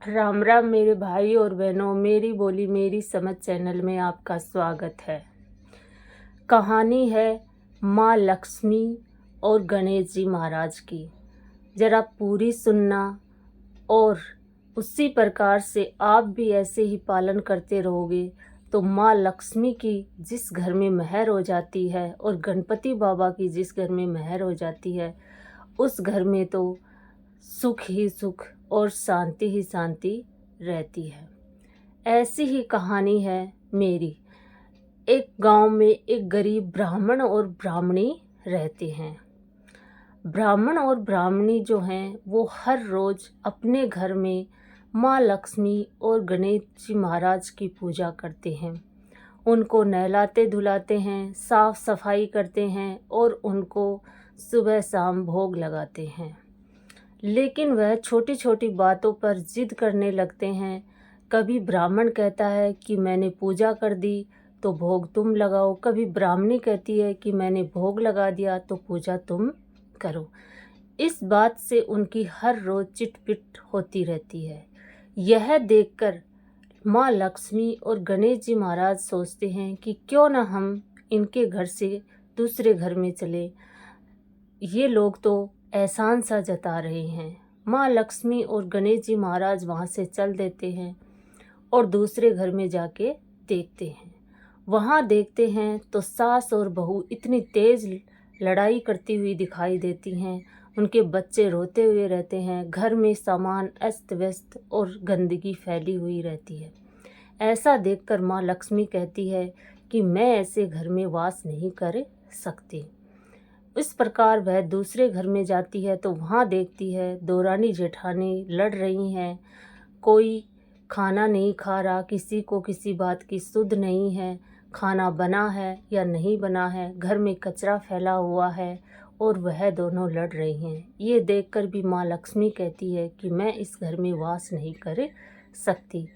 राम राम मेरे भाई और बहनों, मेरी बोली मेरी समझ चैनल में आपका स्वागत है। कहानी है माँ लक्ष्मी और गणेश जी महाराज की। ज़रा पूरी सुनना और उसी प्रकार से आप भी ऐसे ही पालन करते रहोगे तो माँ लक्ष्मी की जिस घर में मेहर हो जाती है और गणपति बाबा की जिस घर में मेहर हो जाती है उस घर में तो सुख ही सुख और शांति ही शांति रहती है। ऐसी ही कहानी है मेरी। एक गांव में एक गरीब ब्राह्मण और ब्राह्मणी रहते हैं। ब्राह्मण और ब्राह्मणी जो हैं वो हर रोज़ अपने घर में माँ लक्ष्मी और गणेश जी महाराज की पूजा करते हैं। उनको नहलाते धुलाते हैं, साफ सफाई करते हैं और उनको सुबह शाम भोग लगाते हैं। लेकिन वह छोटी छोटी बातों पर जिद करने लगते हैं। कभी ब्राह्मण कहता है कि मैंने पूजा कर दी तो भोग तुम लगाओ, कभी ब्राह्मणी कहती है कि मैंने भोग लगा दिया तो पूजा तुम करो। इस बात से उनकी हर रोज़ चिटपिट होती रहती है। यह देखकर माँ लक्ष्मी और गणेश जी महाराज सोचते हैं कि क्यों न हम इनके घर से दूसरे घर में चले, ये लोग तो एहसान सा जता रहे हैं। माँ लक्ष्मी और गणेश जी महाराज वहाँ से चल देते हैं और दूसरे घर में जाके देखते हैं। वहाँ देखते हैं तो सास और बहू इतनी तेज़ लड़ाई करती हुई दिखाई देती हैं। उनके बच्चे रोते हुए रहते हैं। घर में सामान अस्त व्यस्त और गंदगी फैली हुई रहती है। ऐसा देखकर माँ लक्ष्मी कहती है कि मैं ऐसे घर में वास नहीं कर सकती। इस प्रकार वह दूसरे घर में जाती है तो वहाँ देखती है दौरानी जेठानी लड़ रही हैं। कोई खाना नहीं खा रहा, किसी को किसी बात की सुध नहीं है, खाना बना है या नहीं बना है, घर में कचरा फैला हुआ है और वह दोनों लड़ रही हैं। ये देखकर भी माँ लक्ष्मी कहती है कि मैं इस घर में वास नहीं कर सकती।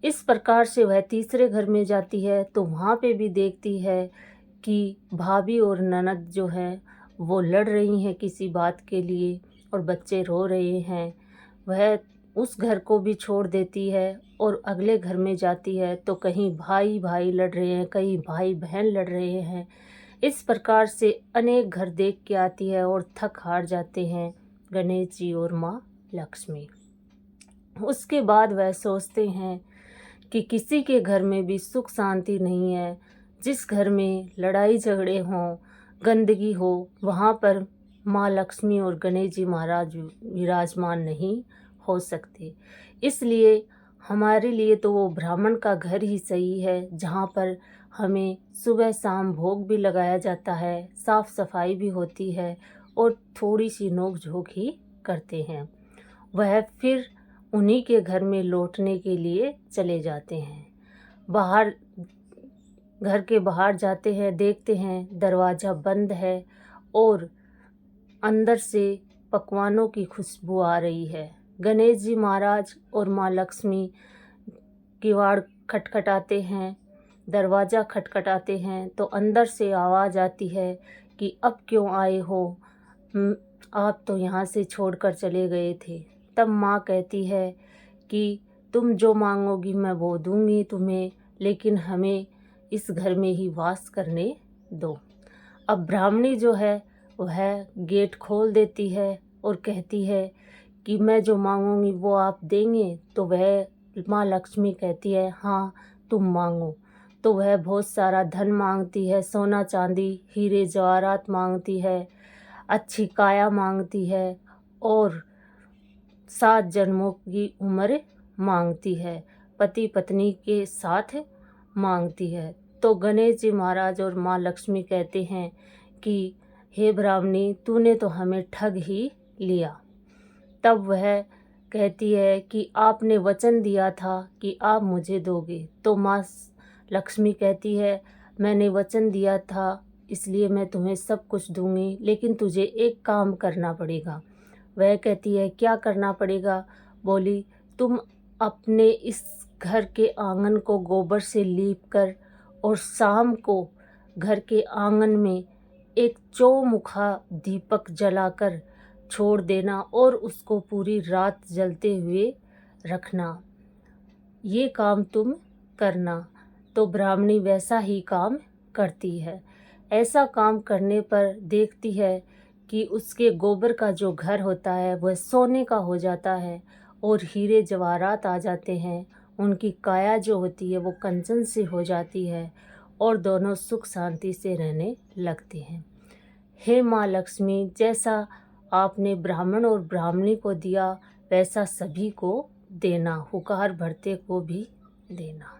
इस प्रकार से वह तीसरे घर में जाती है तो वहाँ पे भी देखती है कि भाभी और ननद जो है वो लड़ रही हैं किसी बात के लिए और बच्चे रो रहे हैं। वह उस घर को भी छोड़ देती है और अगले घर में जाती है तो कहीं भाई भाई लड़ रहे हैं, कहीं भाई बहन लड़ रहे हैं। इस प्रकार से अनेक घर देख के आती है और थक हार जाते हैं गणेश जी और माँ लक्ष्मी। उसके बाद वह सोचते हैं कि किसी के घर में भी सुख शांति नहीं है। जिस घर में लड़ाई झगड़े हों, गंदगी हो, वहाँ पर माँ लक्ष्मी और गणेश जी महाराज विराजमान नहीं हो सकते। इसलिए हमारे लिए तो वो ब्राह्मण का घर ही सही है, जहाँ पर हमें सुबह शाम भोग भी लगाया जाता है, साफ सफाई भी होती है और थोड़ी सी नोक झोंक ही करते हैं। वह फिर उन्हीं के घर में लौटने के लिए चले जाते हैं। बाहर घर के बाहर जाते हैं, देखते हैं दरवाज़ा बंद है और अंदर से पकवानों की खुशबू आ रही है। गणेश जी महाराज और माँ लक्ष्मी किवाड़ खटखटाते हैं, दरवाज़ा खटखटाते हैं तो अंदर से आवाज़ आती है कि अब क्यों आए हो, आप तो यहाँ से छोड़कर चले गए थे। तब माँ कहती है कि तुम जो मांगोगी मैं वो दूंगी तुम्हें, लेकिन हमें इस घर में ही वास करने दो। अब ब्राह्मणी जो है वह गेट खोल देती है और कहती है कि मैं जो मांगूंगी वो आप देंगे। तो वह माँ लक्ष्मी कहती है हाँ तुम मांगो। तो वह बहुत सारा धन मांगती है, सोना चांदी हीरे जवाहरात मांगती है, अच्छी काया मांगती है और 7 जन्मों की उम्र मांगती है, पति पत्नी के साथ मांगती है। तो गणेश जी महाराज और माँ लक्ष्मी कहते हैं कि हे ब्राह्मणी, तूने तो हमें ठग ही लिया। तब वह कहती है कि आपने वचन दिया था कि आप मुझे दोगे। तो माँ लक्ष्मी कहती है मैंने वचन दिया था इसलिए मैं तुम्हें सब कुछ दूंगी, लेकिन तुझे एक काम करना पड़ेगा। वह कहती है क्या करना पड़ेगा? बोली तुम अपने इस घर के आंगन को गोबर से लीप कर और शाम को घर के आंगन में एक चौमुखा दीपक जलाकर छोड़ देना और उसको पूरी रात जलते हुए रखना, ये काम तुम करना, तो ब्राह्मणी वैसा ही काम करती है। ऐसा काम करने पर देखती है कि उसके गोबर का जो घर होता है वह सोने का हो जाता है और हीरे जवाहरात आ जाते हैं। उनकी काया जो होती है वो कंचन से हो जाती है और दोनों सुख शांति से रहने लगते हैं। हे माँ लक्ष्मी, जैसा आपने ब्राह्मण और ब्राह्मणी को दिया वैसा सभी को देना, हुकार भरते को भी देना।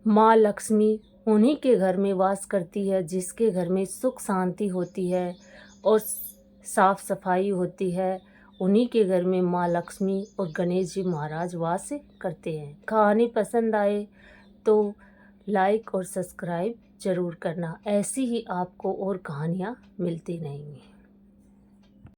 माँ लक्ष्मी उन्हीं के घर में वास करती है जिसके घर में सुख शांति होती है और साफ सफाई होती है। उन्हीं के घर में माँ लक्ष्मी और गणेश जी महाराज वास करते हैं। कहानी पसंद आए तो लाइक और सब्सक्राइब ज़रूर करना। ऐसी ही आपको और कहानियाँ मिलती रहेंगी।